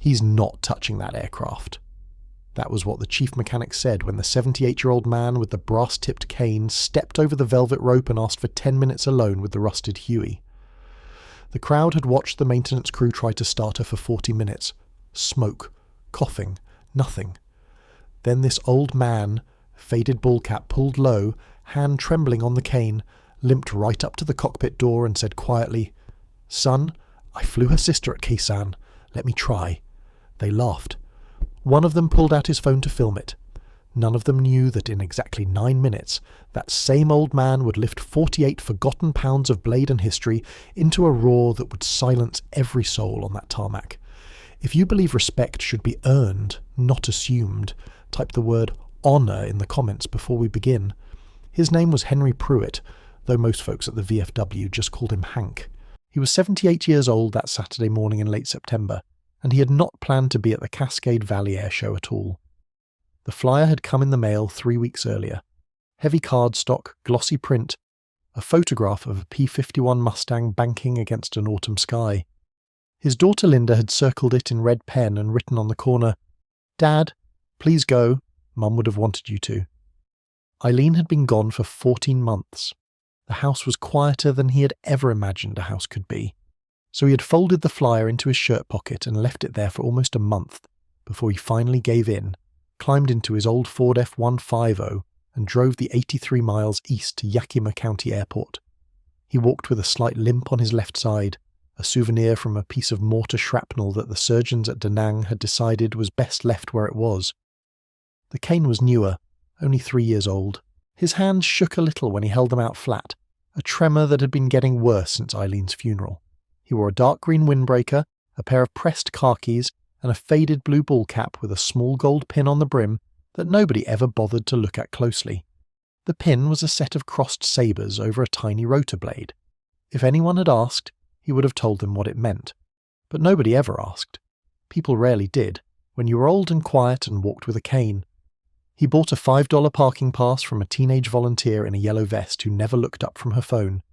He's not touching that aircraft. That was what the chief mechanic said when the 78-year-old man with the brass-tipped cane stepped over the velvet rope and asked for 10 minutes alone with the rusted Huey. The crowd had watched the maintenance crew try to start her for 40 minutes. Smoke, coughing, nothing. Then this old man, faded ball cap pulled low, hand trembling on the cane, limped right up to the cockpit door and said quietly, "Son, I flew her sister at Khe Sanh. Let me try." They laughed. One of them pulled out his phone to film it. None of them knew that in exactly 9 minutes, that same old man would lift 48 forgotten pounds of blade and history into a roar that would silence every soul on that tarmac. If you believe respect should be earned, not assumed, type the word honour in the comments before we begin. His name was Henry Pruitt, though most folks at the VFW just called him Hank. He was 78 years old that Saturday morning in late September, and he had not planned to be at the Cascade Valley Air Show at all. The flyer had come in the mail 3 weeks earlier. Heavy cardstock, glossy print, a photograph of a P-51 Mustang banking against an autumn sky. His daughter Linda had circled it in red pen and written on the corner, "Dad, please go. Mum would have wanted you to." Eileen had been gone for 14 months. The house was quieter than he had ever imagined a house could be. So he had folded the flyer into his shirt pocket and left it there for almost a month before he finally gave in, climbed into his old Ford F-150 and drove the 83 miles east to Yakima County Airport. He walked with a slight limp on his left side, a souvenir from a piece of mortar shrapnel that the surgeons at Da Nang had decided was best left where it was. The cane was newer, only 3 years old. His hands shook a little when he held them out flat, a tremor that had been getting worse since Eileen's funeral. He wore a dark green windbreaker, a pair of pressed khakis, and a faded blue ball cap with a small gold pin on the brim that nobody ever bothered to look at closely. The pin was a set of crossed sabres over a tiny rotor blade. If anyone had asked, he would have told them what it meant. But nobody ever asked. People rarely did, when you were old and quiet and walked with a cane. He bought a $5 parking pass from a teenage volunteer in a yellow vest who never looked up from her phone,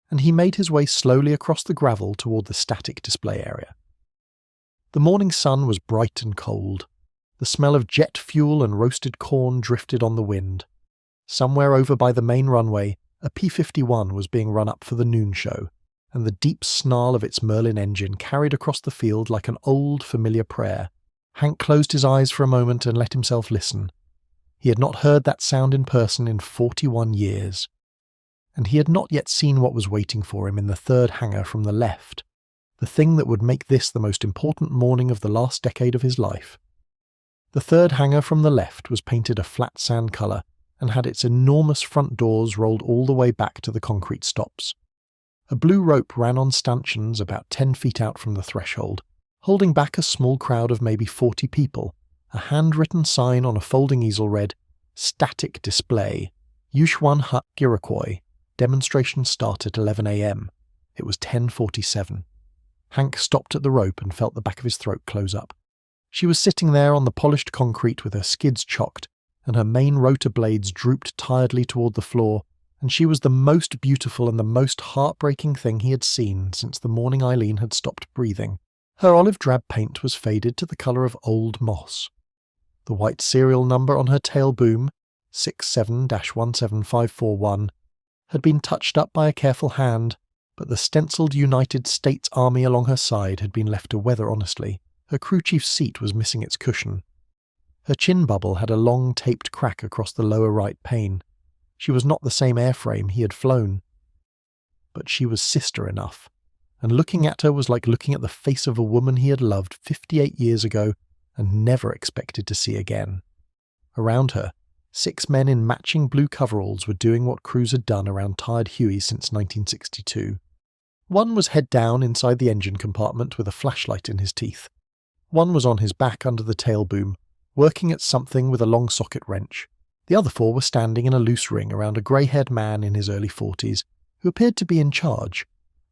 and he made his way slowly across the gravel toward the static display area. The morning sun was bright and cold. The smell of jet fuel and roasted corn drifted on the wind. Somewhere over by the main runway, a P-51 was being run up for the noon show, and the deep snarl of its Merlin engine carried across the field like an old, familiar prayer. Hank closed his eyes for a moment and let himself listen. He had not heard that sound in person in 41 years. And he had not yet seen what was waiting for him in the third hangar from the left, the thing that would make this the most important morning of the last decade of his life. The third hangar from the left was painted a flat sand colour and had its enormous front doors rolled all the way back to the concrete stops. A blue rope ran on stanchions about 10 feet out from the threshold, holding back a small crowd of maybe 40 people. A handwritten sign on a folding easel read, "Static Display, Yuchuan Hut, Iroquois. Demonstration start at 11 a.m. It was 10:47. Hank stopped at the rope and felt the back of his throat close up. She was sitting there on the polished concrete with her skids chocked, and her main rotor blades drooped tiredly toward the floor, and she was the most beautiful and the most heartbreaking thing he had seen since the morning Eileen had stopped breathing. Her olive drab paint was faded to the colour of old moss. The white serial number on her tail boom, 67-17541, had been touched up by a careful hand, but the stenciled United States Army along her side had been left to weather honestly. Her crew chief's seat was missing its cushion. Her chin bubble had a long taped crack across the lower right pane. She was not the same airframe he had flown. But she was sister enough, and looking at her was like looking at the face of a woman he had loved 58 years ago and never expected to see again. Around her, 6 men in matching blue coveralls were doing what crews had done around tired Huey since 1962. One was head down inside the engine compartment with a flashlight in his teeth. One was on his back under the tail boom, working at something with a long socket wrench. The other 4 were standing in a loose ring around a grey-haired man in his early 40s, who appeared to be in charge.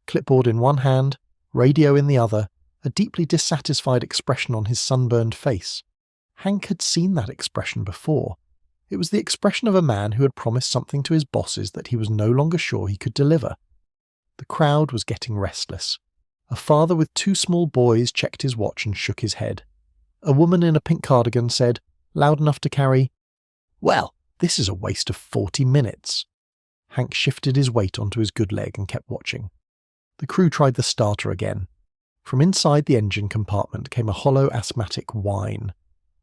Clipboard in one hand, radio in the other, a deeply dissatisfied expression on his sunburned face. Hank had seen that expression before. It was the expression of a man who had promised something to his bosses that he was no longer sure he could deliver. The crowd was getting restless. A father with 2 small boys checked his watch and shook his head. A woman in a pink cardigan said, loud enough to carry, "Well, this is a waste of 40 minutes. Hank shifted his weight onto his good leg and kept watching. The crew tried the starter again. From inside the engine compartment came a hollow asthmatic whine,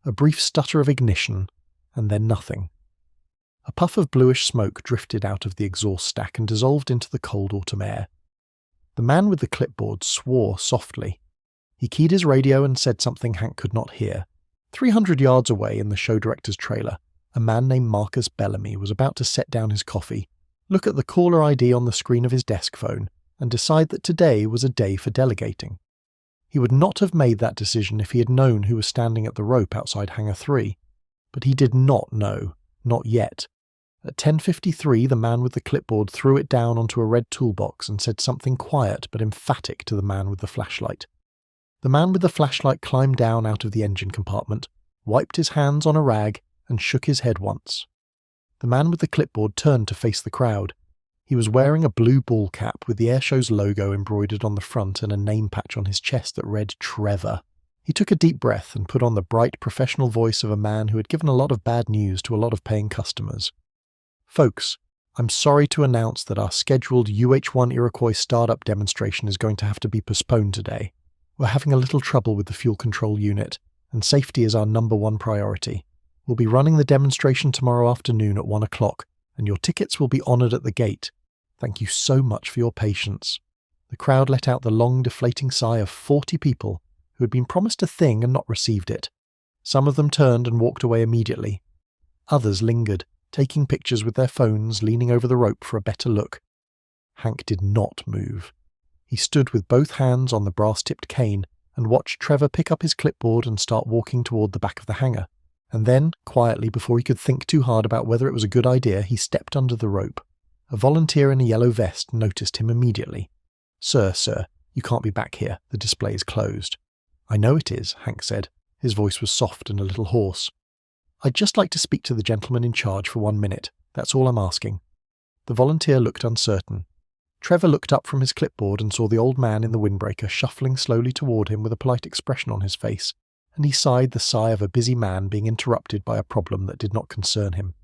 a brief stutter of ignition, and then nothing. A puff of bluish smoke drifted out of the exhaust stack and dissolved into the cold autumn air. The man with the clipboard swore softly. He keyed his radio and said something Hank could not hear. 300 yards away in the show director's trailer, a man named Marcus Bellamy was about to set down his coffee, look at the caller ID on the screen of his desk phone, and decide that today was a day for delegating. He would not have made that decision if he had known who was standing at the rope outside Hangar 3. But he did not know, not yet. At 10:53, the man with the clipboard threw it down onto a red toolbox and said something quiet but emphatic to the man with the flashlight. The man with the flashlight climbed down out of the engine compartment, wiped his hands on a rag, and shook his head once. The man with the clipboard turned to face the crowd. He was wearing a blue ball cap with the Airshow's logo embroidered on the front and a name patch on his chest that read Trevor. He took a deep breath and put on the bright, professional voice of a man who had given a lot of bad news to a lot of paying customers. "Folks, I'm sorry to announce that our scheduled UH-1 Iroquois startup demonstration is going to have to be postponed today. We're having a little trouble with the fuel control unit, and safety is our #1 priority. We'll be running the demonstration tomorrow afternoon at 1 o'clock, and your tickets will be honoured at the gate. Thank you so much for your patience." The crowd let out the long, deflating sigh of 40 people who had been promised a thing and not received it. Some of them turned and walked away immediately. Others lingered, taking pictures with their phones, leaning over the rope for a better look. Hank did not move. He stood with both hands on the brass-tipped cane and watched Trevor pick up his clipboard and start walking toward the back of the hangar. And then, quietly, before he could think too hard about whether it was a good idea, he stepped under the rope. A volunteer in a yellow vest noticed him immediately. Sir, you can't be back here. The display is closed." "I know it is," Hank said. His voice was soft and a little hoarse. "I'd just like to speak to the gentleman in charge for 1 minute. That's all I'm asking." The volunteer looked uncertain. Trevor looked up from his clipboard and saw the old man in the windbreaker shuffling slowly toward him with a polite expression on his face, and he sighed the sigh of a busy man being interrupted by a problem that did not concern him.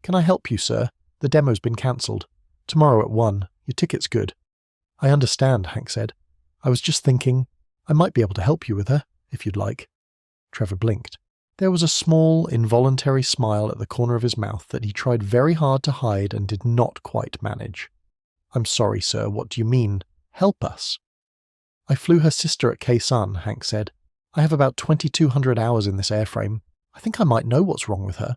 "Can I help you, sir? The demo's been cancelled. Tomorrow at 1. Your ticket's good." "I understand," Hank said. "I was just thinking, I might be able to help you with her, if you'd like." Trevor blinked. There was a small, involuntary smile at the corner of his mouth that he tried very hard to hide and did not quite manage. "I'm sorry, sir, what do you mean? Help us?" "I flew her sister at Khe Sanh," Hank said. "I have about 2,200 hours in this airframe. I think I might know what's wrong with her."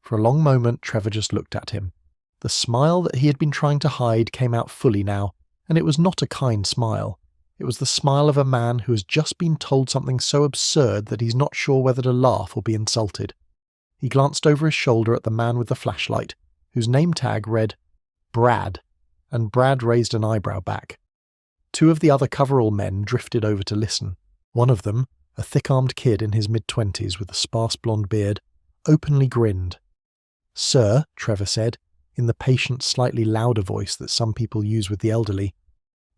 For a long moment, Trevor just looked at him. The smile that he had been trying to hide came out fully now, and it was not a kind smile. It was the smile of a man who has just been told something so absurd that he's not sure whether to laugh or be insulted. He glanced over his shoulder at the man with the flashlight, whose name tag read Brad, and Brad raised an eyebrow back. 2 of the other coverall men drifted over to listen. One of them, a thick-armed kid in his mid-20s with a sparse blonde beard, openly grinned. "Sir," Trevor said, in the patient, slightly louder voice that some people use with the elderly,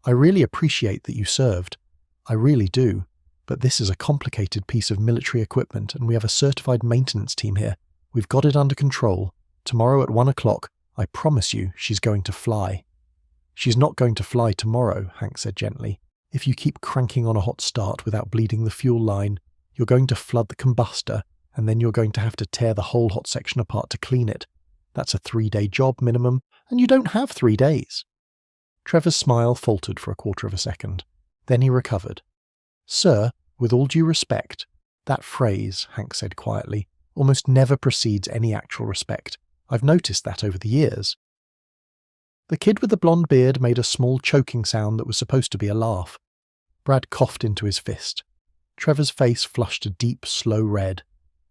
"I really appreciate that you served. I really do. But this is a complicated piece of military equipment and we have a certified maintenance team here. We've got it under control. Tomorrow at 1 o'clock, I promise you she's going to fly." "She's not going to fly tomorrow," Hank said gently. "If you keep cranking on a hot start without bleeding the fuel line, you're going to flood the combustor, and then you're going to have to tear the whole hot section apart to clean it. That's a 3-day job minimum, and you don't have 3 days. Trevor's smile faltered for a quarter of a second. Then he recovered. "Sir, with all due respect," that phrase, Hank said quietly, almost never precedes any actual respect. I've noticed that over the years. The kid with the blonde beard made a small choking sound that was supposed to be a laugh. Brad coughed into his fist. Trevor's face flushed a deep, slow red,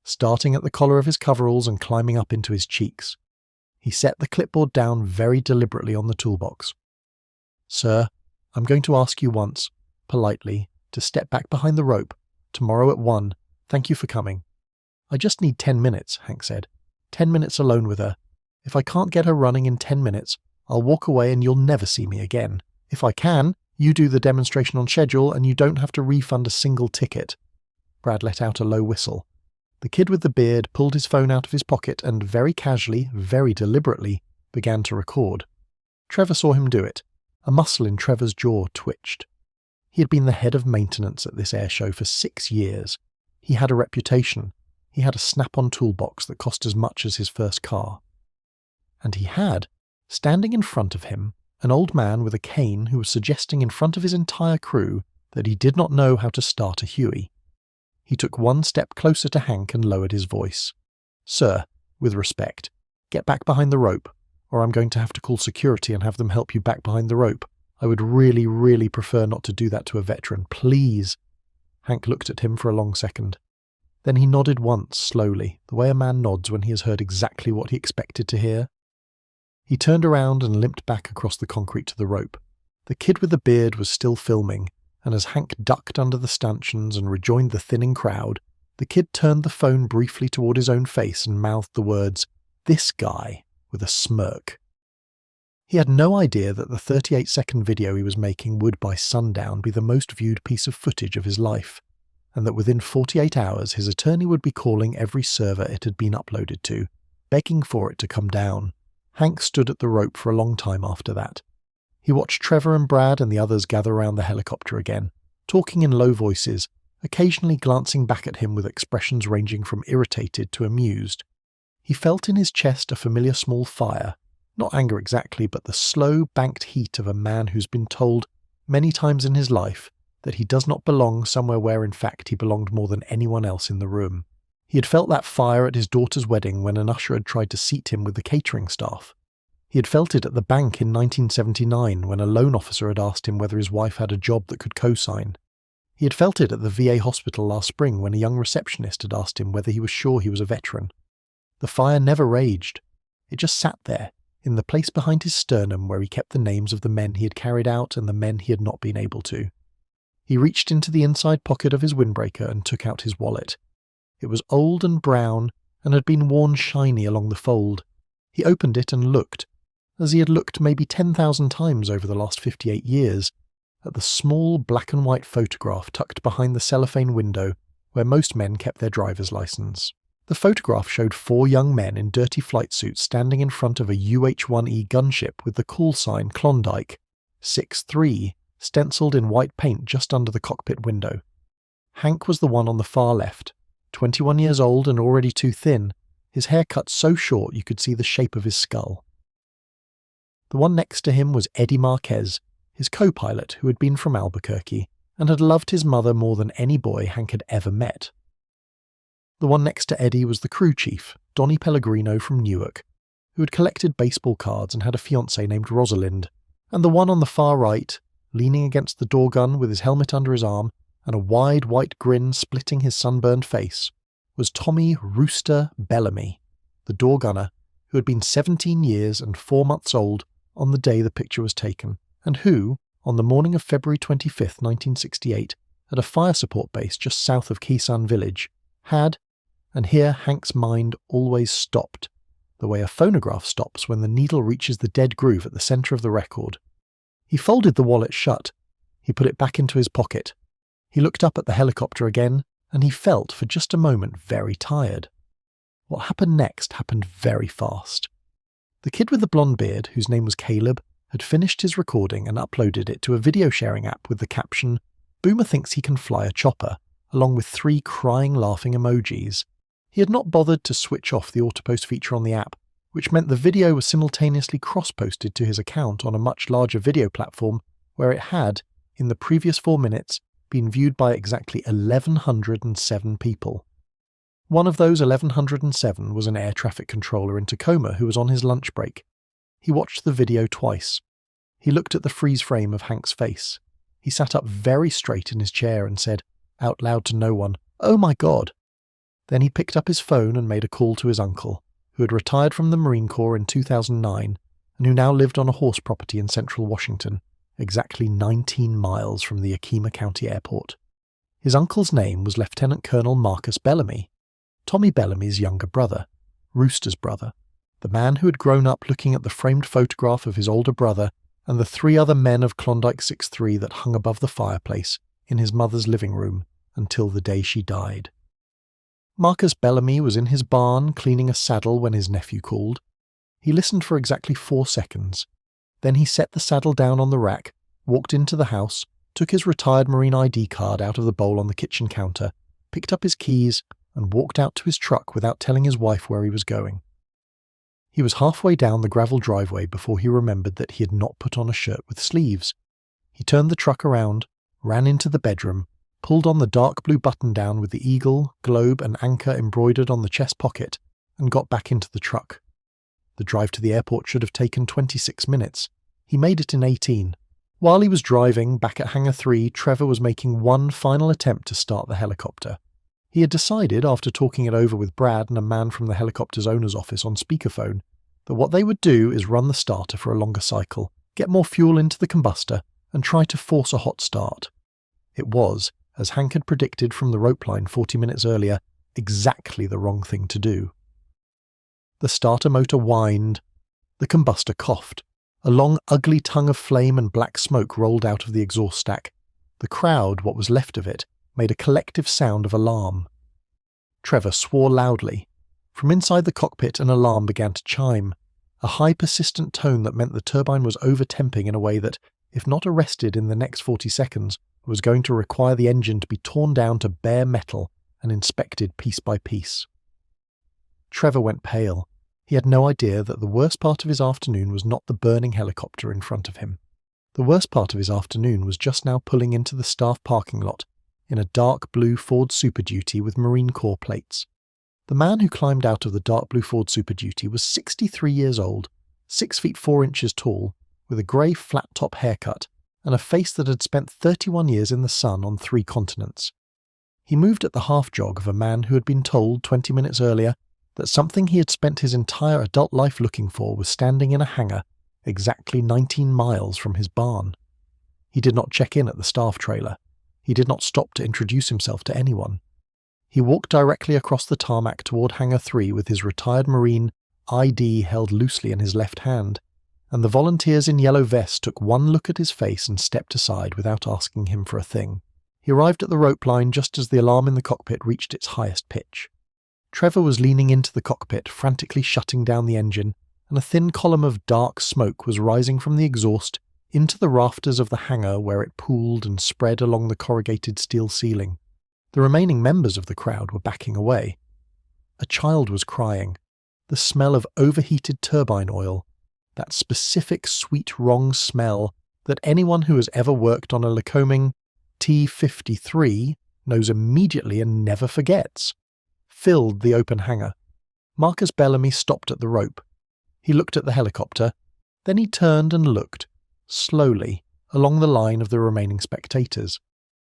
starting at the collar of his coveralls and climbing up into his cheeks. He set the clipboard down very deliberately on the toolbox. "Sir, I'm going to ask you once, politely, to step back behind the rope. Tomorrow at 1. Thank you for coming." "I just need 10 minutes, Hank said. 10 minutes alone with her. If I can't get her running in 10 minutes, I'll walk away and you'll never see me again. If I can, You do the demonstration on schedule and you don't have to refund a single ticket." Brad let out a low whistle. The kid with the beard pulled his phone out of his pocket and very casually, very deliberately, began to record. Trevor saw him do it. A muscle in Trevor's jaw twitched. He had been the head of maintenance at this airshow for 6 years. He had a reputation. He had a snap-on toolbox that cost as much as his first car. And he had, standing in front of him, an old man with a cane who was suggesting in front of his entire crew that he did not know how to start a Huey. He took one step closer to Hank and lowered his voice. "Sir, with respect, get back behind the rope, or I'm going to have to call security and have them help you back behind the rope. I would really, really prefer not to do that to a veteran. Please." Hank looked at him for a long second. Then he nodded once, slowly, the way a man nods when he has heard exactly what he expected to hear. He turned around and limped back across the concrete to the rope. The kid with the beard was still filming, and as Hank ducked under the stanchions and rejoined the thinning crowd, the kid turned the phone briefly toward his own face and mouthed the words, "This guy," with a smirk. He had no idea that the 38-second video he was making would by sundown be the most viewed piece of footage of his life, and that within 48 hours his attorney would be calling every server it had been uploaded to, begging for it to come down. Hank stood at the rope for a long time after that. He watched Trevor and Brad and the others gather around the helicopter again, talking in low voices, occasionally glancing back at him with expressions ranging from irritated to amused. He felt in his chest a familiar small fire, not anger exactly, but the slow, banked heat of a man who's been told, many times in his life, that he does not belong somewhere where in fact he belonged more than anyone else in the room. He had felt that fire at his daughter's wedding when an usher had tried to seat him with the catering staff. He had felt it at the bank in 1979 when a loan officer had asked him whether his wife had a job that could co-sign. He had felt it at the VA hospital last spring when a young receptionist had asked him whether he was sure he was a veteran. The fire never raged. It just sat there, in the place behind his sternum where he kept the names of the men he had carried out and the men he had not been able to. He reached into the inside pocket of his windbreaker and took out his wallet. It was old and brown and had been worn shiny along the fold. He opened it and looked, as he had looked maybe 10,000 times over the last 58 years, at the small black and white photograph tucked behind the cellophane window where most men kept their driver's license. The photograph showed 4 young men in dirty flight suits standing in front of a UH-1E gunship with the call sign Klondike, 6-3, stenciled in white paint just under the cockpit window. Hank was the one on the far left, 21 years old and already too thin, his hair cut so short you could see the shape of his skull. The one next to him was Eddie Marquez, his co-pilot who had been from Albuquerque and had loved his mother more than any boy Hank had ever met. The one next to Eddie was the crew chief, Donnie Pellegrino from Newark, who had collected baseball cards and had a fiancée named Rosalind, and the one on the far right, leaning against the door gun with his helmet under his arm and a wide white grin splitting his sunburned face, was Tommy Rooster Bellamy, the door gunner who had been 17 years and 4 months old on the day the picture was taken, and who, on the morning of February 25th, 1968, at a fire support base just south of Khe Sanh village, had, and here Hank's mind always stopped, the way a phonograph stops when the needle reaches the dead groove at the centre of the record. He folded the wallet shut. He put it back into his pocket. He looked up at the helicopter again, and he felt, for just a moment, very tired. What happened next happened very fast. The kid with the blonde beard, whose name was Caleb, had finished his recording and uploaded it to a video sharing app with the caption, "Boomer thinks he can fly a chopper," along with 3 crying, laughing emojis. He had not bothered to switch off the autopost feature on the app, which meant the video was simultaneously cross-posted to his account on a much larger video platform where it had, in the previous 4 minutes, been viewed by exactly 1,107 people. One of those 1,107 was an air traffic controller in Tacoma who was on his lunch break. He watched the video twice. He looked at the freeze frame of Hank's face. He sat up very straight in his chair and said, out loud to no one, "Oh my God." Then he picked up his phone and made a call to his uncle, who had retired from the Marine Corps in 2009 and who now lived on a horse property in central Washington, exactly 19 miles from the Yakima County Airport. His uncle's name was Lieutenant Colonel Marcus Bellamy, Tommy Bellamy's younger brother, Rooster's brother, the man who had grown up looking at the framed photograph of his older brother and the 3 other men of Klondike 6-3 that hung above the fireplace in his mother's living room until the day she died. Marcus Bellamy was in his barn cleaning a saddle when his nephew called. He listened for exactly 4 seconds. Then he set the saddle down on the rack, walked into the house, took his retired Marine ID card out of the bowl on the kitchen counter, picked up his keys, and walked out to his truck without telling his wife where he was going. He was halfway down the gravel driveway before he remembered that he had not put on a shirt with sleeves. He turned the truck around, ran into the bedroom, pulled on the dark blue button-down with the eagle, globe and anchor embroidered on the chest pocket, and got back into the truck. The drive to the airport should have taken 26 minutes. He made it in 18. While he was driving back at Hangar 3, Trevor was making one final attempt to start the helicopter. He had decided, after talking it over with Brad and a man from the helicopter's owner's office on speakerphone, that what they would do is run the starter for a longer cycle, get more fuel into the combustor, and try to force a hot start. It was, as Hank had predicted from the rope line 40 minutes earlier, exactly the wrong thing to do. The starter motor whined. The combustor coughed. A long, ugly tongue of flame and black smoke rolled out of the exhaust stack. The crowd, what was left of it, made a collective sound of alarm. Trevor swore loudly. From inside the cockpit an alarm began to chime, a high persistent tone that meant the turbine was over-temping in a way that, if not arrested in the next 40 seconds, was going to require the engine to be torn down to bare metal and inspected piece by piece. Trevor went pale. He had no idea that the worst part of his afternoon was not the burning helicopter in front of him. The worst part of his afternoon was just now pulling into the staff parking lot in a dark blue Ford Super Duty with Marine Corps plates. The man who climbed out of the dark blue Ford Super Duty was 63 years old, 6 feet 4 inches tall, with a grey flat-top haircut and a face that had spent 31 years in the sun on 3 continents. He moved at the half-jog of a man who had been told 20 minutes earlier that something he had spent his entire adult life looking for was standing in a hangar exactly 19 miles from his barn. He did not check in at the staff trailer. He did not stop to introduce himself to anyone. He walked directly across the tarmac toward Hangar 3 with his retired Marine ID held loosely in his left hand, and the volunteers in yellow vests took one look at his face and stepped aside without asking him for a thing. He arrived at the rope line just as the alarm in the cockpit reached its highest pitch. Trevor was leaning into the cockpit, frantically shutting down the engine, and a thin column of dark smoke was rising from the exhaust into the rafters of the hangar where it pooled and spread along the corrugated steel ceiling. The remaining members of the crowd were backing away. A child was crying. The smell of overheated turbine oil, that specific sweet wrong smell that anyone who has ever worked on a Lycoming T-53 knows immediately and never forgets, filled the open hangar. Marcus Bellamy stopped at the rope. He looked at the helicopter, then he turned and looked, slowly, along the line of the remaining spectators.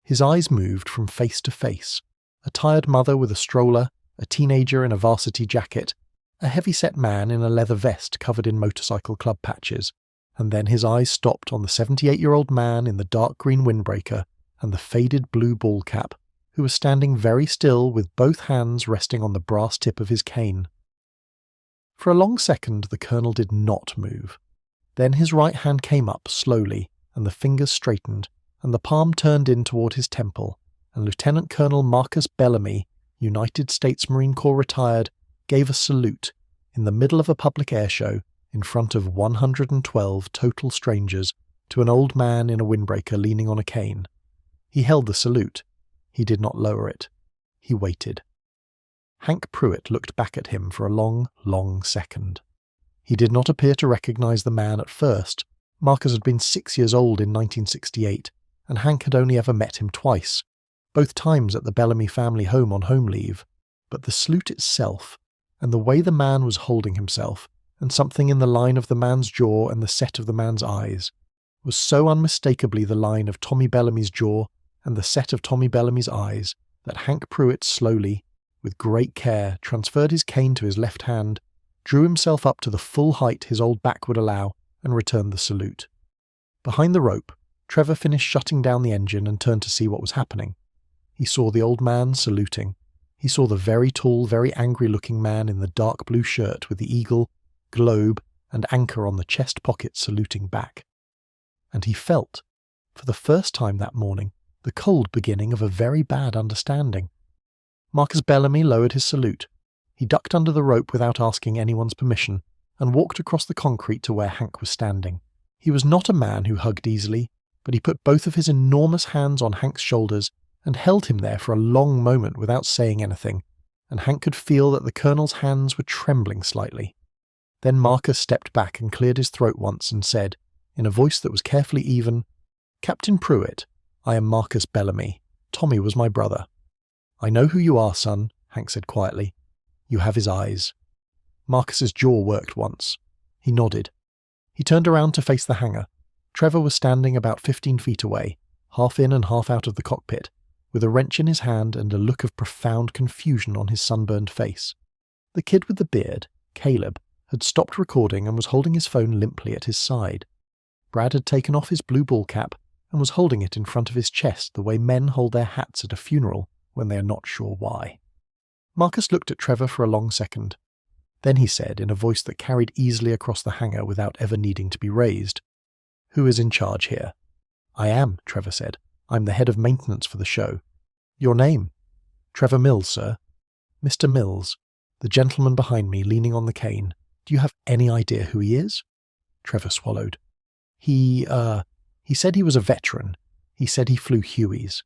His eyes moved from face to face. A tired mother with a stroller, a teenager in a varsity jacket, a heavy-set man in a leather vest covered in motorcycle club patches, and then his eyes stopped on the 78-year-old man in the dark green windbreaker and the faded blue ball cap, who was standing very still with both hands resting on the brass tip of his cane. For a long second the colonel did not move. Then his right hand came up slowly, and the fingers straightened, and the palm turned in toward his temple, and Lieutenant Colonel Marcus Bellamy, United States Marine Corps retired, gave a salute in the middle of a public air show in front of 112 total strangers to an old man in a windbreaker leaning on a cane. He held the salute. He did not lower it. He waited. Hank Pruitt looked back at him for a long, long second. He did not appear to recognize the man at first. Marcus had been 6 years old in 1968, and Hank had only ever met him twice, both times at the Bellamy family home on home leave. But the salute itself, and the way the man was holding himself, and something in the line of the man's jaw and the set of the man's eyes, was so unmistakably the line of Tommy Bellamy's jaw and the set of Tommy Bellamy's eyes that Hank Pruitt slowly, with great care, transferred his cane to his left hand, drew himself up to the full height his old back would allow, and returned the salute. Behind the rope, Trevor finished shutting down the engine and turned to see what was happening. He saw the old man saluting. He saw the very tall, very angry-looking man in the dark blue shirt with the eagle, globe, and anchor on the chest pocket saluting back. and he felt, for the first time that morning, the cold beginning of a very bad understanding. Marcus Bellamy lowered his salute. He ducked under the rope without asking anyone's permission, and walked across the concrete to where Hank was standing. He was not a man who hugged easily, but he put both of his enormous hands on Hank's shoulders and held him there for a long moment without saying anything, and Hank could feel that the Colonel's hands were trembling slightly. Then Marcus stepped back and cleared his throat once and said, in a voice that was carefully even, "Captain Pruitt, I am Marcus Bellamy. Tommy was my brother." "I know who you are, son," Hank said quietly. "You have his eyes." Marcus's jaw worked once. He nodded. He turned around to face the hangar. Trevor was standing about 15 feet away, half in and half out of the cockpit, with a wrench in his hand and a look of profound confusion on his sunburned face. The kid with the beard, Caleb, had stopped recording and was holding his phone limply at his side. Brad had taken off his blue ball cap and was holding it in front of his chest the way men hold their hats at a funeral when they are not sure why. Marcus looked at Trevor for a long second. Then he said, in a voice that carried easily across the hangar without ever needing to be raised, "Who is in charge here?" "I am," Trevor said. "I'm the head of maintenance for the show." "Your name?" "Trevor Mills, sir." "Mr. Mills, the gentleman behind me leaning on the cane, do you have any idea who he is?" Trevor swallowed. He said he was a veteran. He said he flew Hueys."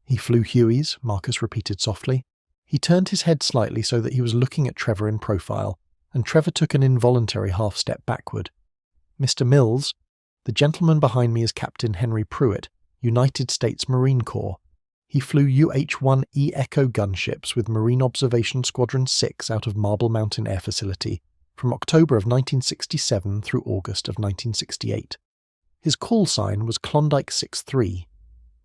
"He flew Hueys," Marcus repeated softly. He turned his head slightly so that he was looking at Trevor in profile, and Trevor took an involuntary half-step backward. "Mr. Mills, the gentleman behind me is Captain Henry Pruitt, United States Marine Corps. He flew UH-1E Echo gunships with Marine Observation Squadron 6 out of Marble Mountain Air Facility from October of 1967 through August of 1968. His call sign was Klondike 63.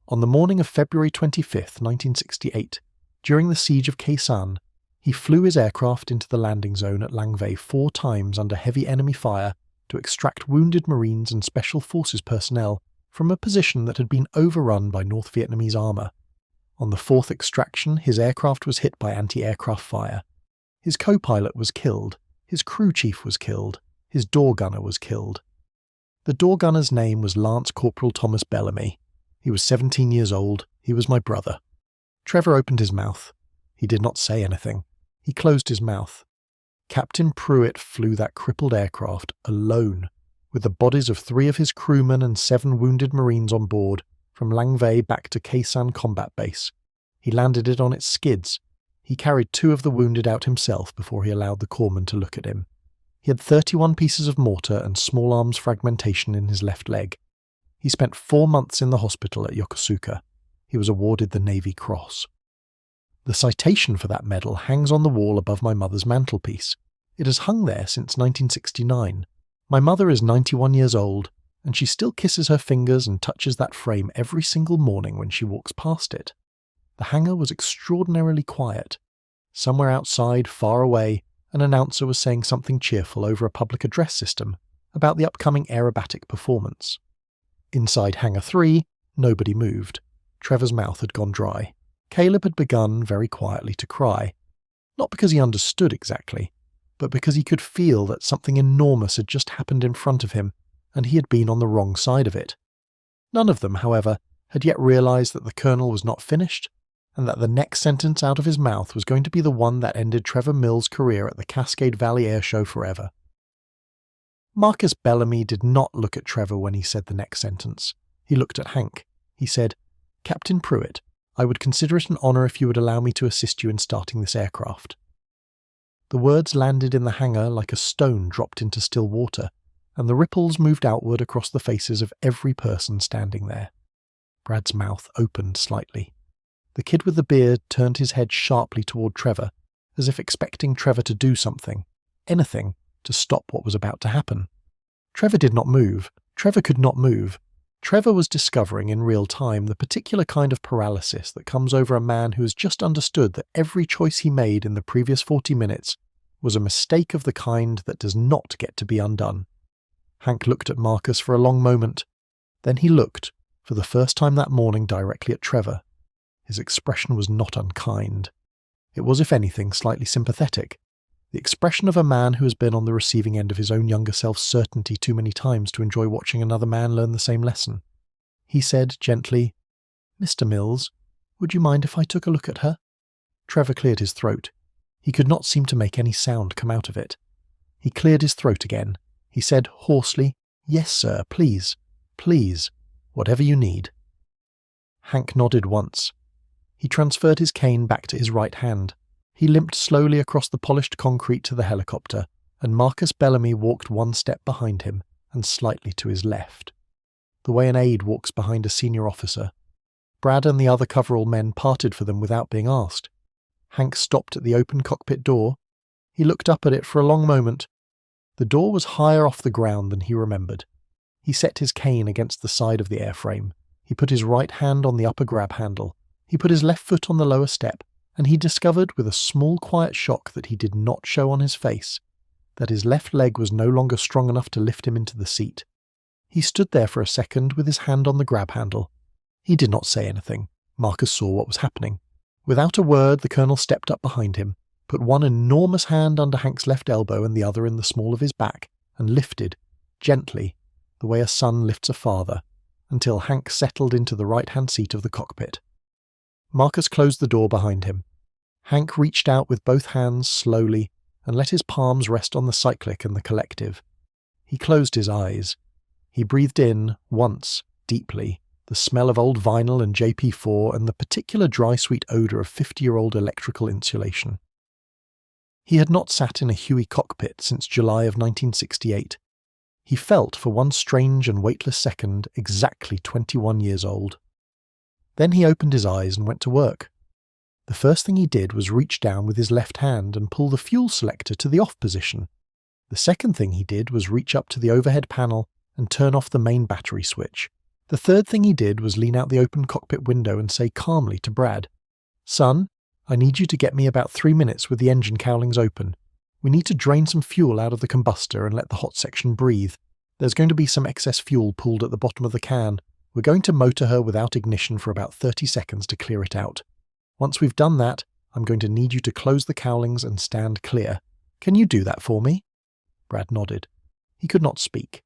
On the morning of February 25, 1968, during the siege of Khe Sanh, he flew his aircraft into the landing zone at Lang Vei 4 times under heavy enemy fire to extract wounded Marines and Special Forces personnel from a position that had been overrun by North Vietnamese armour. On the 4th extraction, his aircraft was hit by anti-aircraft fire. His co-pilot was killed, his crew chief was killed, his door gunner was killed. The door gunner's name was Lance Corporal Thomas Bellamy. He was 17 years old. He was my brother. Trevor opened his mouth. He did not say anything. He closed his mouth. Captain Pruitt flew that crippled aircraft alone, with the bodies of 3 of his crewmen and 7 wounded Marines on board, from Lang Vei back to Khe Sanh Combat Base. He landed it on its skids. He carried 2 of the wounded out himself before he allowed the corpsman to look at him. He had 31 pieces of mortar and small arms fragmentation in his left leg. He spent 4 months in the hospital at Yokosuka. He was awarded the Navy Cross. The citation for that medal hangs on the wall above my mother's mantelpiece. It has hung there since 1969. My mother is 91 years old, and she still kisses her fingers and touches that frame every single morning when she walks past it. The hangar was extraordinarily quiet. Somewhere outside, far away, an announcer was saying something cheerful over a public address system about the upcoming aerobatic performance. Inside Hangar 3, nobody moved. Trevor's mouth had gone dry. Caleb had begun, very quietly, to cry. Not because he understood exactly, but because he could feel that something enormous had just happened in front of him, and he had been on the wrong side of it. None of them, however, had yet realized that the Colonel was not finished, and that the next sentence out of his mouth was going to be the one that ended Trevor Mills' career at the Cascade Valley Air Show forever. Marcus Bellamy did not look at Trevor when he said the next sentence. He looked at Hank. He said, "Captain Pruitt, I would consider it an honour if you would allow me to assist you in starting this aircraft." The words landed in the hangar like a stone dropped into still water, and the ripples moved outward across the faces of every person standing there. Brad's mouth opened slightly. The kid with the beard turned his head sharply toward Trevor, as if expecting Trevor to do something, anything, to stop what was about to happen. Trevor did not move. Trevor could not move. Trevor was discovering in real time the particular kind of paralysis that comes over a man who has just understood that every choice he made in the previous 40 minutes was a mistake of the kind that does not get to be undone. Hank looked at Marcus for a long moment. Then he looked, for the first time that morning, directly at Trevor. His expression was not unkind. It was, if anything, slightly sympathetic. the expression of a man who has been on the receiving end of his own younger self's certainty too many times to enjoy watching another man learn the same lesson. He said gently, "Mr. Mills, would you mind if I took a look at her?" Trevor cleared his throat. He could not seem to make any sound come out of it. He cleared his throat again. He said hoarsely, "Yes, sir, please, please, whatever you need." Hank nodded once. He transferred his cane back to his right hand. He limped slowly across the polished concrete to the helicopter, and Marcus Bellamy walked one step behind him and slightly to his left. The way an aide walks behind a senior officer. Brad and the other coverall men parted for them without being asked. Hank stopped at the open cockpit door. He looked up at it for a long moment. The door was higher off the ground than he remembered. He set his cane against the side of the airframe. He put his right hand on the upper grab handle. He put his left foot on the lower step, and he discovered with a small quiet shock that he did not show on his face, that his left leg was no longer strong enough to lift him into the seat. He stood there for a second with his hand on the grab handle. He did not say anything. Marcus saw what was happening. Without a word, the colonel stepped up behind him, put one enormous hand under Hank's left elbow and the other in the small of his back, and lifted, gently, the way a son lifts a father, until Hank settled into the right-hand seat of the cockpit. Marcus closed the door behind him. Hank reached out with both hands slowly and let his palms rest on the cyclic and the collective. He closed his eyes. He breathed in, once, deeply, the smell of old vinyl and JP4 and the particular dry sweet odour of 50-year-old electrical insulation. He had not sat in a Huey cockpit since July of 1968. He felt, for one strange and weightless second, exactly 21 years old. Then he opened his eyes and went to work. The first thing he did was reach down with his left hand and pull the fuel selector to the off position. The second thing he did was reach up to the overhead panel and turn off the main battery switch. The third thing he did was lean out the open cockpit window and say calmly to Brad, "Son, I need you to get me about 3 minutes with the engine cowlings open. We need to drain some fuel out of the combustor and let the hot section breathe. There's going to be some excess fuel pooled at the bottom of the can. We're going to motor her without ignition for about 30 seconds to clear it out. Once we've done that, I'm going to need you to close the cowlings and stand clear. Can you do that for me?" Brad nodded. He could not speak.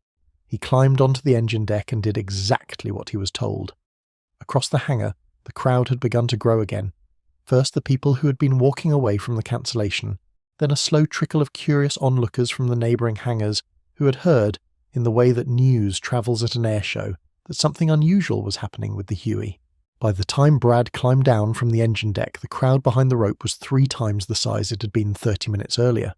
He climbed onto the engine deck and did exactly what he was told. Across the hangar, the crowd had begun to grow again. First the people who had been walking away from the cancellation, then a slow trickle of curious onlookers from the neighbouring hangars who had heard, in the way that news travels at an air show, that something unusual was happening with the Huey. By the time Brad climbed down from the engine deck, the crowd behind the rope was 3 times the size it had been 30 minutes earlier.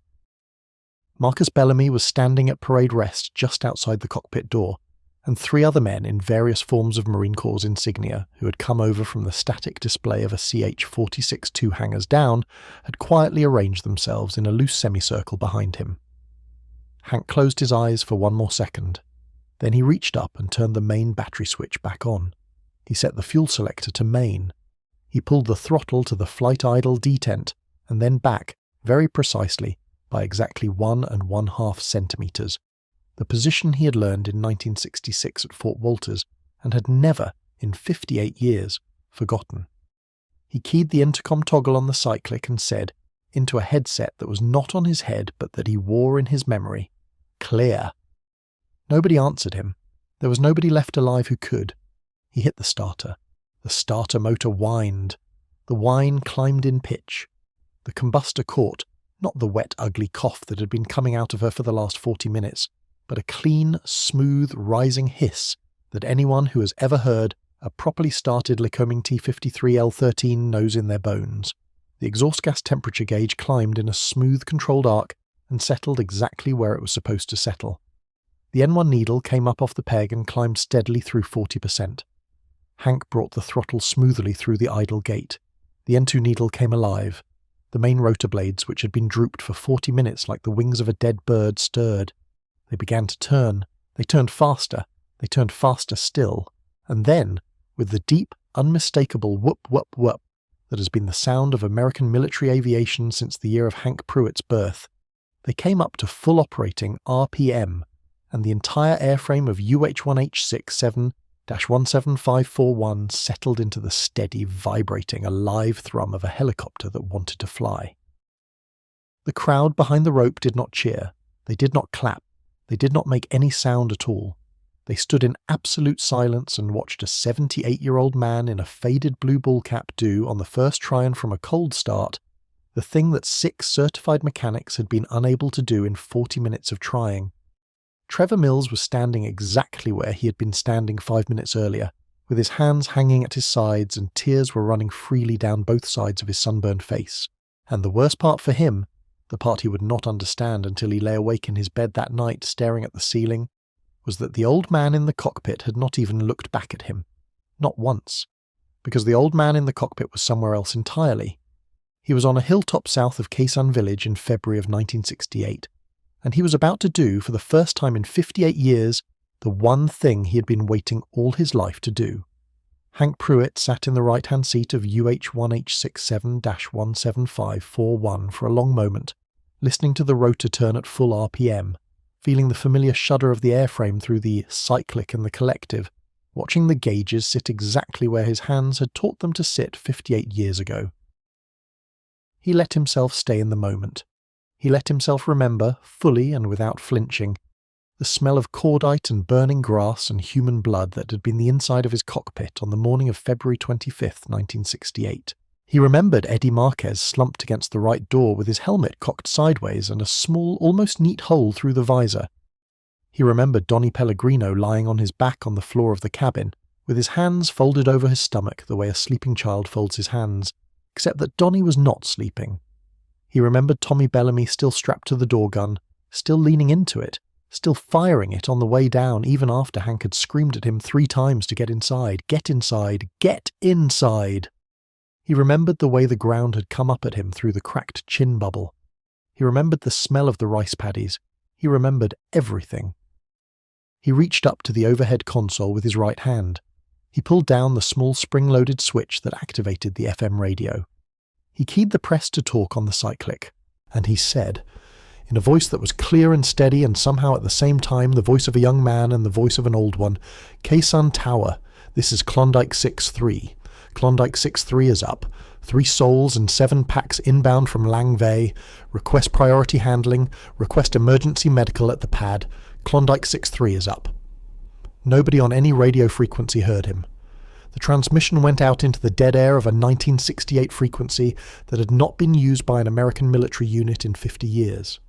Marcus Bellamy was standing at parade rest just outside the cockpit door, and 3 other men in various forms of Marine Corps insignia who had come over from the static display of a CH-46 2 hangars down had quietly arranged themselves in a loose semicircle behind him. Hank closed his eyes for one more second. Then he reached up and turned the main battery switch back on. He set the fuel selector to main. He pulled the throttle to the flight idle detent and then back, very precisely, by exactly 1 1/2 centimetres, the position he had learned in 1966 at Fort Walters and had never, in 58 years, forgotten. He keyed the intercom toggle on the cyclic and said, into a headset that was not on his head but that he wore in his memory, "Clear." Nobody answered him. There was nobody left alive who could. He hit the starter. The starter motor whined. The whine climbed in pitch. The combustor caught, not the wet, ugly cough that had been coming out of her for the last 40 minutes, but a clean, smooth, rising hiss that anyone who has ever heard a properly started Lycoming T53L13 knows in their bones. The exhaust gas temperature gauge climbed in a smooth, controlled arc and settled exactly where it was supposed to settle. The N1 needle came up off the peg and climbed steadily through 40%. Hank brought the throttle smoothly through the idle gate. The N2 needle came alive. The main rotor blades, which had been drooped for 40 minutes like the wings of a dead bird, stirred. They began to turn. They turned faster. They turned faster still. And then, with the deep, unmistakable whoop, whoop, whoop that has been the sound of American military aviation since the year of Hank Pruitt's birth, they came up to full operating RPM, and the entire airframe of UH-1H67-17541 settled into the steady, vibrating, alive thrum of a helicopter that wanted to fly. The crowd behind the rope did not cheer. They did not clap. They did not make any sound at all. They stood in absolute silence and watched a 78-year-old man in a faded blue ball cap do, on the first try and from a cold start, the thing that 6 certified mechanics had been unable to do in 40 minutes of trying. Trevor Mills was standing exactly where he had been standing 5 minutes earlier, with his hands hanging at his sides and tears were running freely down both sides of his sunburned face. And the worst part for him, the part he would not understand until he lay awake in his bed that night staring at the ceiling, was that the old man in the cockpit had not even looked back at him. Not once. Because the old man in the cockpit was somewhere else entirely. He was on a hilltop south of Khe Sanh village in February of 1968, and he was about to do, for the first time in 58 years, the one thing he had been waiting all his life to do. Hank Pruitt sat in the right-hand seat of UH-1H67-17541 for a long moment, listening to the rotor turn at full RPM, feeling the familiar shudder of the airframe through the cyclic and the collective, watching the gauges sit exactly where his hands had taught them to sit 58 years ago. He let himself stay in the moment. He let himself remember, fully and without flinching, the smell of cordite and burning grass and human blood that had been the inside of his cockpit on the morning of February 25th, 1968. He remembered Eddie Marquez slumped against the right door with his helmet cocked sideways and a small, almost neat hole through the visor. He remembered Donnie Pellegrino lying on his back on the floor of the cabin, with his hands folded over his stomach the way a sleeping child folds his hands, except that Donnie was not sleeping. He remembered Tommy Bellamy still strapped to the door gun, still leaning into it, still firing it on the way down even after Hank had screamed at him 3 times to get inside, get inside, get inside. He remembered the way the ground had come up at him through the cracked chin bubble. He remembered the smell of the rice paddies. He remembered everything. He reached up to the overhead console with his right hand. He pulled down the small spring-loaded switch that activated the FM radio. He keyed the press to talk on the cyclic, and he said, in a voice that was clear and steady and somehow at the same time the voice of a young man and the voice of an old one, "Khe Sanh Tower, this is Klondike 6-3. Klondike 6-3 is up. 3 souls and 7 packs inbound from Lang Vei. Request priority handling. Request emergency medical at the pad. Klondike 6-3 is up." Nobody on any radio frequency heard him. The transmission went out into the dead air of a 1968 frequency that had not been used by an American military unit in 50 years.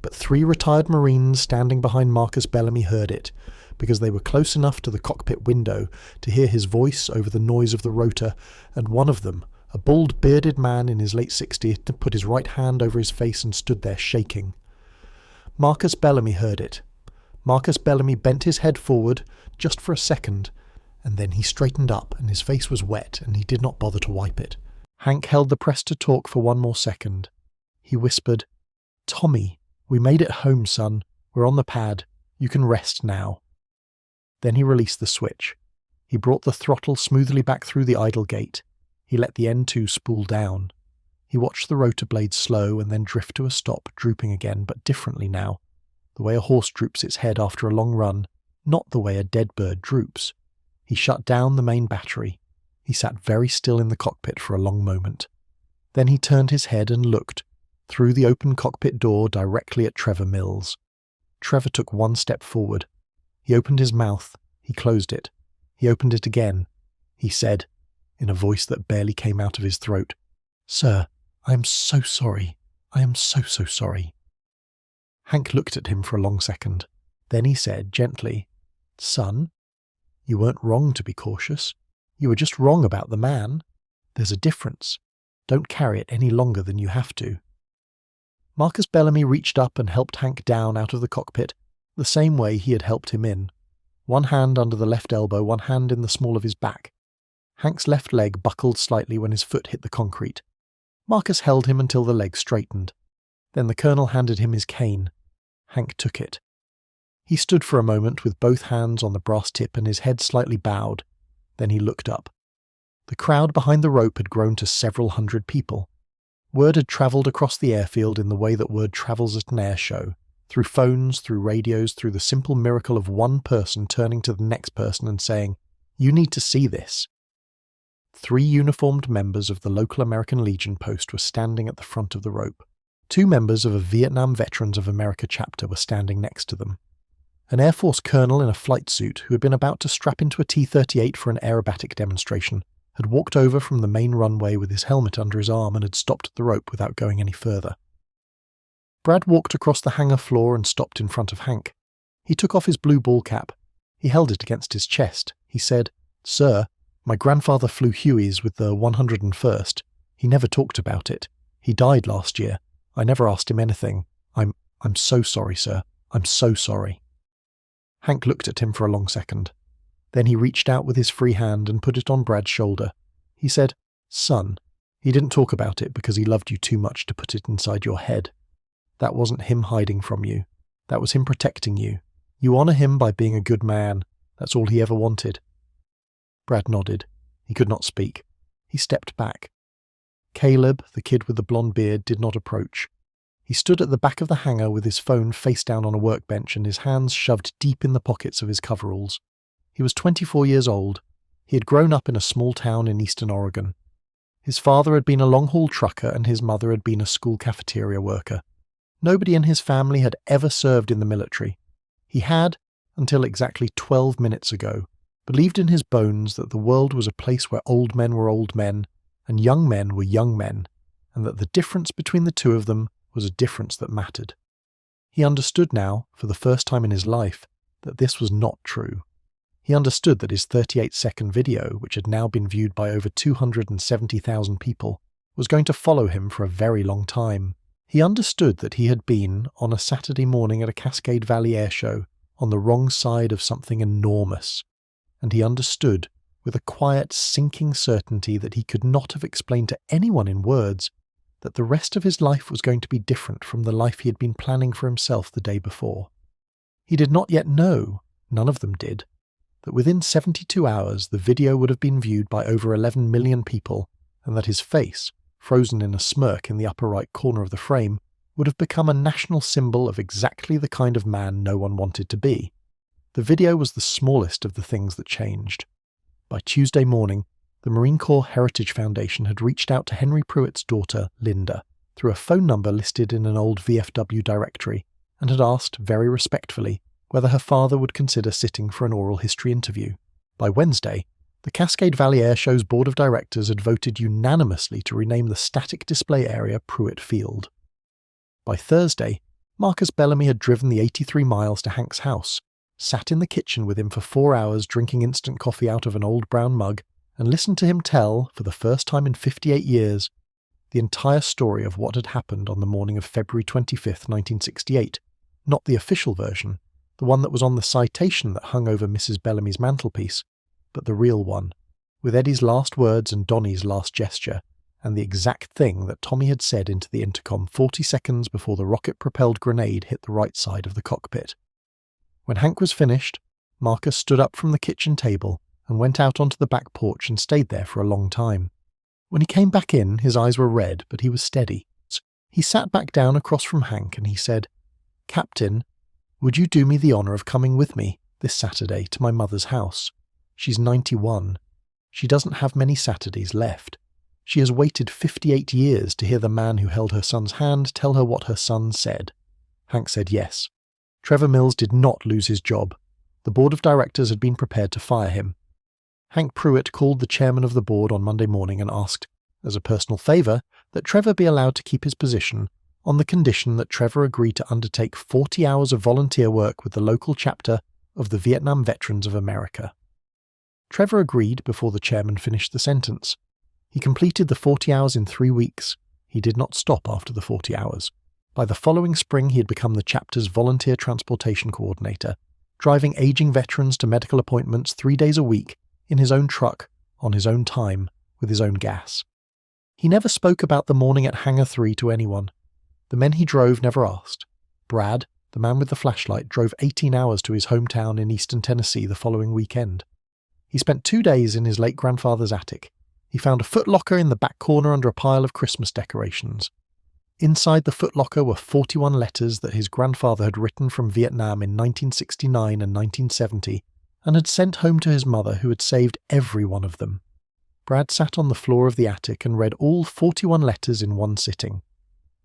But 3 retired Marines standing behind Marcus Bellamy heard it, because they were close enough to the cockpit window to hear his voice over the noise of the rotor, and one of them, a bald bearded man in his late 60s, put his right hand over his face and stood there shaking. Marcus Bellamy heard it. Marcus Bellamy bent his head forward, just for a second, and then he straightened up and his face was wet and he did not bother to wipe it. Hank held the press to talk for one more second. He whispered, "Tommy, we made it home, son. We're on the pad. You can rest now." Then he released the switch. He brought the throttle smoothly back through the idle gate. He let the N2 spool down. He watched the rotor blades slow and then drift to a stop, drooping again, but differently now. The way a horse droops its head after a long run, not the way a dead bird droops. He shut down the main battery. He sat very still in the cockpit for a long moment. Then he turned his head and looked, through the open cockpit door, directly at Trevor Mills. Trevor took 1 step forward. He opened his mouth. He closed it. He opened it again. He said, in a voice that barely came out of his throat, "Sir, I am so sorry. I am so sorry." Hank looked at him for a long second. Then he said, gently, "Son, you weren't wrong to be cautious. You were just wrong about the man. There's a difference. Don't carry it any longer than you have to." Marcus Bellamy reached up and helped Hank down out of the cockpit, the same way he had helped him in. 1 hand under the left elbow, 1 hand in the small of his back. Hank's left leg buckled slightly when his foot hit the concrete. Marcus held him until the leg straightened. Then the colonel handed him his cane. Hank took it. He stood for a moment with both hands on the brass tip and his head slightly bowed. Then he looked up. The crowd behind the rope had grown to several hundred people. Word had travelled across the airfield in the way that word travels at an air show, through phones, through radios, through the simple miracle of one person turning to the next person and saying, "You need to see this." 3 uniformed members of the local American Legion post were standing at the front of the rope. Two members of a Vietnam Veterans of America chapter were standing next to them. An Air Force colonel in a flight suit who had been about to strap into a T-38 for an aerobatic demonstration had walked over from the main runway with his helmet under his arm and had stopped at the rope without going any further. Brad walked across the hangar floor and stopped in front of Hank. He took off his blue ball cap. He held it against his chest. He said, "Sir, my grandfather flew Hueys with the 101st. He never talked about it. He died last year. I never asked him anything. I'm so sorry, sir. I'm so sorry." Hank looked at him for a long second. Then he reached out with his free hand and put it on Brad's shoulder. He said, "Son, he didn't talk about it because he loved you too much to put it inside your head. That wasn't him hiding from you. That was him protecting you. You honor him by being a good man. That's all he ever wanted." Brad nodded. He could not speak. He stepped back. Caleb, the kid with the blonde beard, did not approach. He stood at the back of the hangar with his phone face down on a workbench and his hands shoved deep in the pockets of his coveralls. He was 24 years old. He had grown up in a small town in eastern Oregon. His father had been a long-haul trucker and his mother had been a school cafeteria worker. Nobody in his family had ever served in the military. He had, until exactly 12 minutes ago, believed in his bones that the world was a place where old men were old men and young men were young men, and that the difference between the two of them was a difference that mattered. He understood now, for the first time in his life, that this was not true. He understood that his 38-second video, which had now been viewed by over 270,000 people, was going to follow him for a very long time. He understood that he had been, on a Saturday morning at a Cascade Valley air show, on the wrong side of something enormous. And he understood, with a quiet, sinking certainty that he could not have explained to anyone in words, that the rest of his life was going to be different from the life he had been planning for himself the day before. He did not yet know, none of them did, that within 72 hours the video would have been viewed by over 11 million people, and that his face, frozen in a smirk in the upper right corner of the frame, would have become a national symbol of exactly the kind of man no one wanted to be. The video was the smallest of the things that changed. By Tuesday morning, the Marine Corps Heritage Foundation had reached out to Henry Pruitt's daughter, Linda, through a phone number listed in an old VFW directory, and had asked, very respectfully, whether her father would consider sitting for an oral history interview. By Wednesday, the Cascade Valley Air Show's board of directors had voted unanimously to rename the static display area Pruitt Field. By Thursday, Marcus Bellamy had driven the 83 miles to Hank's house, sat in the kitchen with him for 4 hours drinking instant coffee out of an old brown mug, and listened to him tell, for the first time in 58 years, the entire story of what had happened on the morning of February 25th, 1968, not the official version, the one that was on the citation that hung over Mrs. Bellamy's mantelpiece, but the real one, with Eddie's last words and Donnie's last gesture, and the exact thing that Tommy had said into the intercom 40 seconds before the rocket-propelled grenade hit the right side of the cockpit. When Hank was finished, Marcus stood up from the kitchen table and went out onto the back porch and stayed there for a long time. When he came back in, his eyes were red, but he was steady. He sat back down across from Hank and he said, "Captain, would you do me the honour of coming with me this Saturday to my mother's house? She's 91. She doesn't have many Saturdays left. She has waited 58 years to hear the man who held her son's hand tell her what her son said." Hank said yes. Trevor Mills did not lose his job. The board of directors had been prepared to fire him. Hank Pruitt called the chairman of the board on Monday morning and asked, as a personal favour, that Trevor be allowed to keep his position on the condition that Trevor agreed to undertake 40 hours of volunteer work with the local chapter of the Vietnam Veterans of America. Trevor agreed before the chairman finished the sentence. He completed the 40 hours in 3 weeks. He did not stop after the 40 hours. By the following spring, he had become the chapter's volunteer transportation coordinator, driving aging veterans to medical appointments 3 days a week in his own truck, on his own time, with his own gas. He never spoke about the morning at Hangar 3 to anyone. The men he drove never asked. Brad, the man with the flashlight, drove 18 hours to his hometown in eastern Tennessee the following weekend. He spent 2 days in his late-grandfather's attic. He found a footlocker in the back corner under a pile of Christmas decorations. Inside the footlocker were 41 letters that his grandfather had written from Vietnam in 1969 and 1970 and had sent home to his mother, who had saved every one of them. Brad sat on the floor of the attic and read all 41 letters in one sitting.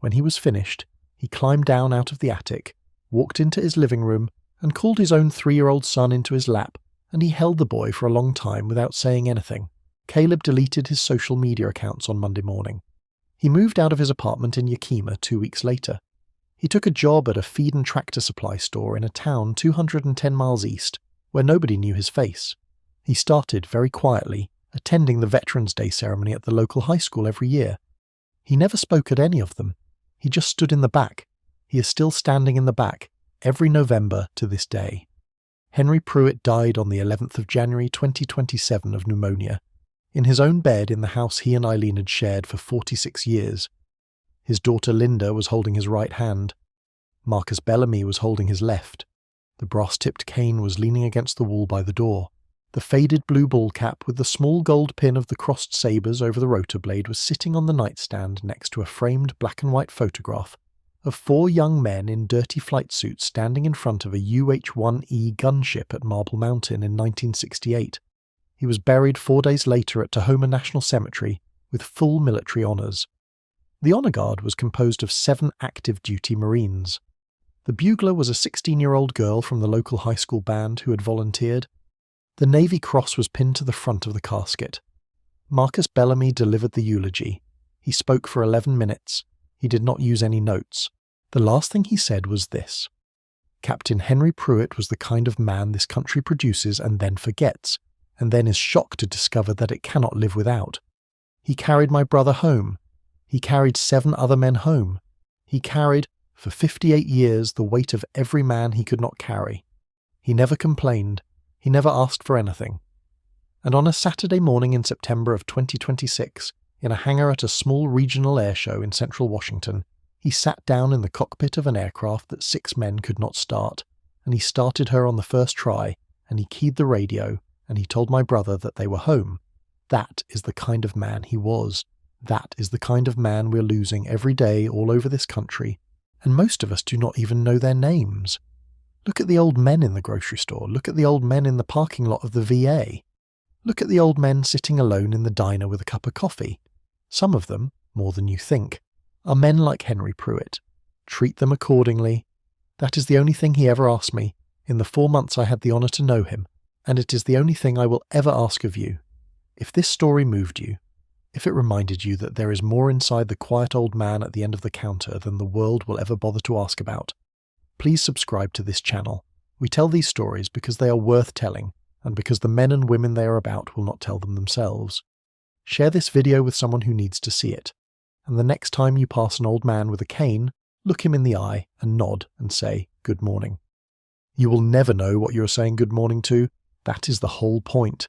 When he was finished, he climbed down out of the attic, walked into his living room, and called his own 3-year-old son into his lap, and he held the boy for a long time without saying anything. Caleb deleted his social media accounts on Monday morning. He moved out of his apartment in Yakima 2 weeks later. He took a job at a feed and tractor supply store in a town 210 miles east, where nobody knew his face. He started, very quietly, attending the Veterans Day ceremony at the local high school every year. He never spoke at any of them. He just stood in the back. He is still standing in the back, every November to this day. Henry Pruitt died on the 11th of January 2027 of pneumonia, in his own bed in the house he and Eileen had shared for 46 years. His daughter Linda was holding his right hand. Marcus Bellamy was holding his left. The brass-tipped cane was leaning against the wall by the door. The faded blue ball cap with the small gold pin of the crossed sabres over the rotor blade was sitting on the nightstand next to a framed black and white photograph of 4 young men in dirty flight suits standing in front of a UH-1E gunship at Marble Mountain in 1968. He was buried 4 days later at Tahoma National Cemetery with full military honours. The honour guard was composed of 7 active duty Marines. The bugler was a 16-year-old girl from the local high school band who had volunteered. The Navy Cross was pinned to the front of the casket. Marcus Bellamy delivered the eulogy. He spoke for 11 minutes. He did not use any notes. The last thing he said was this: Captain Henry Pruitt was the kind of man this country produces and then forgets, and then is shocked to discover that it cannot live without. He carried my brother home. He carried 7 other men home. He carried, for 58 years, the weight of every man he could not carry. He never complained. He never asked for anything. And on a Saturday morning in September of 2026, in a hangar at a small regional air show in central Washington, he sat down in the cockpit of an aircraft that 6 men could not start, and he started her on the first try, and he keyed the radio, and he told my brother that they were home. That is the kind of man he was. That is the kind of man we're losing every day all over this country, and most of us do not even know their names. Look at the old men in the grocery store. Look at the old men in the parking lot of the VA. Look at the old men sitting alone in the diner with a cup of coffee. Some of them, more than you think, are men like Henry Pruitt. Treat them accordingly. That is the only thing he ever asked me in the 4 months I had the honour to know him, and it is the only thing I will ever ask of you. If this story moved you, if it reminded you that there is more inside the quiet old man at the end of the counter than the world will ever bother to ask about, please subscribe to this channel. We tell these stories because they are worth telling, and because the men and women they are about will not tell them themselves. Share this video with someone who needs to see it, and the next time you pass an old man with a cane, look him in the eye and nod and say, "Good morning." You will never know what you are saying good morning to. That is the whole point.